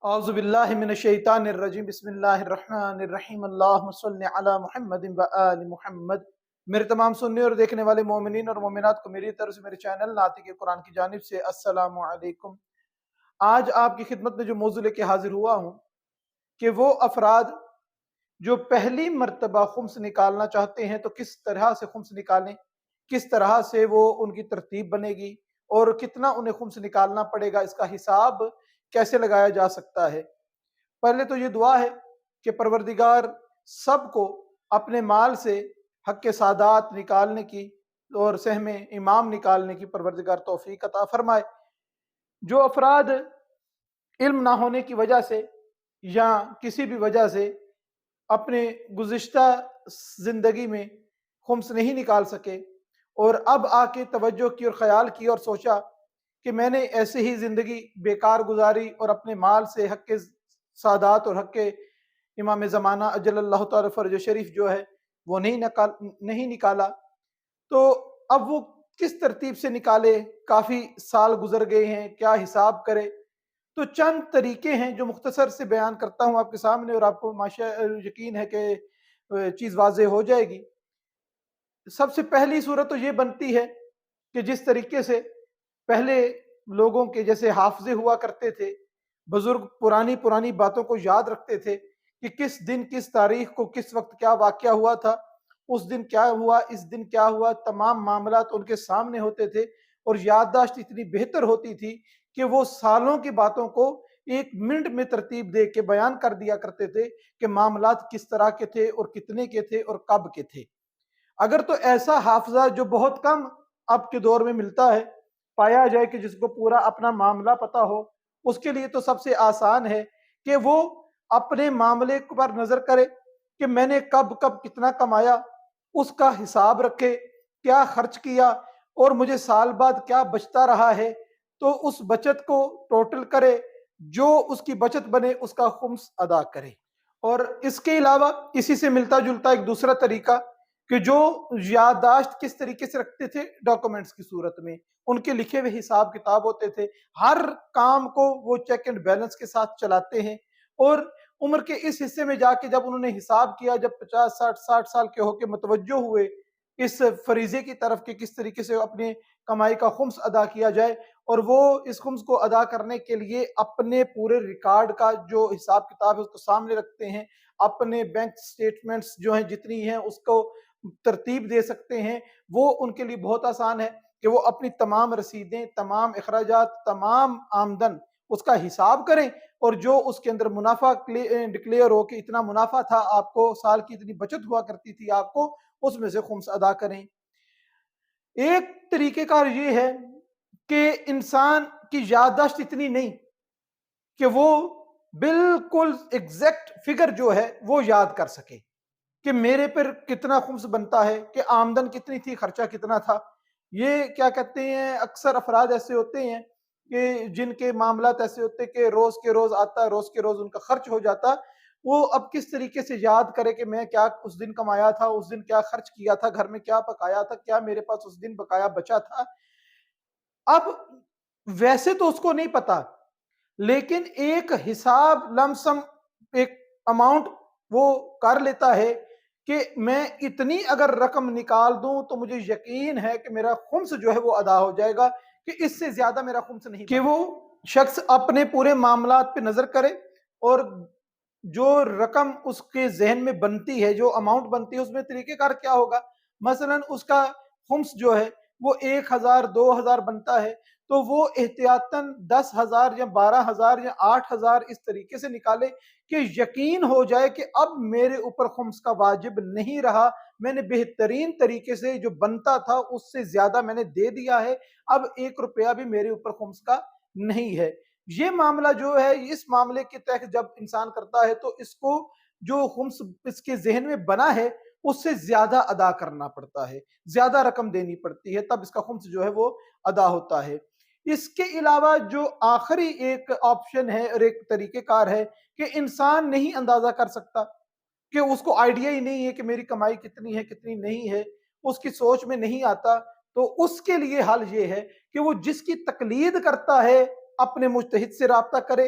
اعوذ باللہ من الشیطان الرجیم بسم اللہ الرحمن الرحیم اللہم صلی علی محمد و آل محمد۔ میرے تمام سننے اور دیکھنے والے مومنین اور مومنات کو میری طرف سے میرے چینل ناطق قرآن کی جانب سے السلام علیکم۔ آج آپ کی خدمت میں جو موضوع لے کے حاضر ہوا ہوں کہ وہ افراد جو پہلی مرتبہ خمس نکالنا چاہتے ہیں تو کس طرح سے خمس نکالیں، کس طرح سے وہ ان کی ترتیب بنے گی اور کتنا انہیں خمس نکالنا پڑے گا، اس کا حساب کیسے لگایا جا سکتا ہے۔ پہلے تو یہ دعا ہے کہ پروردگار سب کو اپنے مال سے حق سادات نکالنے کی اور سہم امام نکالنے کی پروردگار توفیق عطا فرمائے۔ جو افراد علم نہ ہونے کی وجہ سے یا کسی بھی وجہ سے اپنے گزشتہ زندگی میں خمس نہیں نکال سکے اور اب آ کے توجہ کی اور خیال کی اور سوچا کہ میں نے ایسے ہی زندگی بیکار گزاری اور اپنے مال سے حق سادات اور حق امام زمانہ اجل اللہ تعالی فرج شریف جو ہے وہ نہیں نکالا، تو اب وہ کس ترتیب سے نکالے؟ کافی سال گزر گئے ہیں، کیا حساب کرے؟ تو چند طریقے ہیں جو مختصر سے بیان کرتا ہوں آپ کے سامنے، اور آپ کو یقین ہے کہ چیز واضح ہو جائے گی۔ سب سے پہلی صورت تو یہ بنتی ہے کہ جس طریقے سے پہلے لوگوں کے جیسے حافظے ہوا کرتے تھے، بزرگ پرانی باتوں کو یاد رکھتے تھے کہ کس دن کس تاریخ کو کس وقت کیا واقعہ ہوا تھا، اس دن کیا ہوا، اس دن کیا ہوا، تمام معاملات ان کے سامنے ہوتے تھے اور یادداشت اتنی بہتر ہوتی تھی کہ وہ سالوں کی باتوں کو ایک منٹ میں ترتیب دے کے بیان کر دیا کرتے تھے کہ معاملات کس طرح کے تھے اور کتنے کے تھے اور کب کے تھے۔ اگر تو ایسا حافظہ جو بہت کم اب کے دور میں ملتا ہے پایا جائے کہ جس کو پورا اپنا معاملہ پتا ہو، اس کے لیے تو سب سے آسان ہے کہ وہ اپنے معاملے پر نظر کرے کہ میں نے کب کتنا کمایا، اس کا حساب رکھے، کیا خرچ کیا اور مجھے سال بعد کیا بچتا رہا ہے، تو اس بچت کو ٹوٹل کرے، جو اس کی بچت بنے اس کا خمس ادا کرے۔ اور اس کے علاوہ اسی سے ملتا جلتا ایک دوسرا طریقہ کہ جو یادداشت کس طریقے سے رکھتے تھے ڈاکومنٹس کی صورت میں، ان کے لکھے ہوئے حساب کتاب ہوتے تھے، ہر کام کو وہ چیک اینڈ بیلنس کے ساتھ چلاتے ہیں، اور عمر کے اس حصے میں جا کے جب انہوں نے حساب کیا، جب 50 60 سال کے ہو کے متوجہ ہوئے اس فریضے کی طرف کہ کس طریقے سے اپنے کمائی کا خمس ادا کیا جائے، اور وہ اس خمس کو ادا کرنے کے لیے اپنے پورے ریکارڈ کا جو حساب کتاب ہے اس کو سامنے رکھتے ہیں، اپنے بینک سٹیٹمنٹس جو ہیں جتنی ہیں اس کو ترتیب دے سکتے ہیں، وہ ان کے لیے بہت آسان ہے کہ وہ اپنی تمام رسیدیں، تمام اخراجات، تمام آمدن اس کا حساب کریں، اور جو اس کے اندر منافع ڈکلیئر ہو کہ اتنا منافع تھا آپ کو، سال کی اتنی بچت ہوا کرتی تھی آپ کو، اس میں سے خمس ادا کریں۔ ایک طریقہ کار یہ ہے کہ انسان کی یادداشت اتنی نہیں کہ وہ بالکل ایگزیکٹ فگر جو ہے وہ یاد کر سکے کہ میرے پر کتنا خمس بنتا ہے، کہ آمدن کتنی تھی، خرچہ کتنا تھا۔ یہ کیا کہتے ہیں، اکثر افراد ایسے ہوتے ہیں کہ جن کے معاملات ایسے ہوتے ہیں کہ روز کے روز آتا ہے، روز کے روز ان کا خرچ ہو جاتا، وہ اب کس طریقے سے یاد کرے کہ میں کیا اس دن کمایا تھا، اس دن کیا خرچ کیا تھا، گھر میں کیا پکایا تھا، کیا میرے پاس اس دن بقایا بچا تھا۔ اب ویسے تو اس کو نہیں پتا، لیکن ایک حساب لمسم ایک اماؤنٹ وہ کر لیتا ہے کہ میں اتنی اگر رقم نکال دوں تو مجھے یقین ہے کہ میرا خمس جو ہے وہ ادا ہو جائے گا، کہ اس سے زیادہ میرا خمس نہیں، کہ وہ شخص اپنے پورے معاملات پہ نظر کرے اور جو رقم اس کے ذہن میں بنتی ہے، جو اماؤنٹ بنتی ہے، اس میں طریقہ کار کیا ہوگا۔ مثلا اس کا خمس جو ہے وہ 1000 2000 بنتا ہے تو وہ احتیاطاً 10,000 یا 12,000 یا 8,000 اس طریقے سے نکالے کہ یقین ہو جائے کہ اب میرے اوپر خمس کا واجب نہیں رہا، میں نے بہترین طریقے سے جو بنتا تھا اس سے زیادہ میں نے دے دیا ہے، اب 1 روپیہ بھی میرے اوپر خمس کا نہیں ہے۔ یہ معاملہ جو ہے، اس معاملے کے تحت جب انسان کرتا ہے تو اس کو جو خمس اس کے ذہن میں بنا ہے اس سے زیادہ ادا کرنا پڑتا ہے، زیادہ رقم دینی پڑتی ہے، تب اس کا خمس جو ہے وہ ادا ہوتا ہے۔ اس کے علاوہ جو آخری ایک آپشن ہے اور ایک طریقہ کار ہے کہ انسان نہیں اندازہ کر سکتا، کہ اس کو آئیڈیا ہی نہیں ہے کہ میری کمائی کتنی ہے کتنی نہیں ہے، اس کی سوچ میں نہیں آتا، تو اس کے لیے حل یہ ہے کہ وہ جس کی تقلید کرتا ہے اپنے مجتہد سے رابطہ کرے،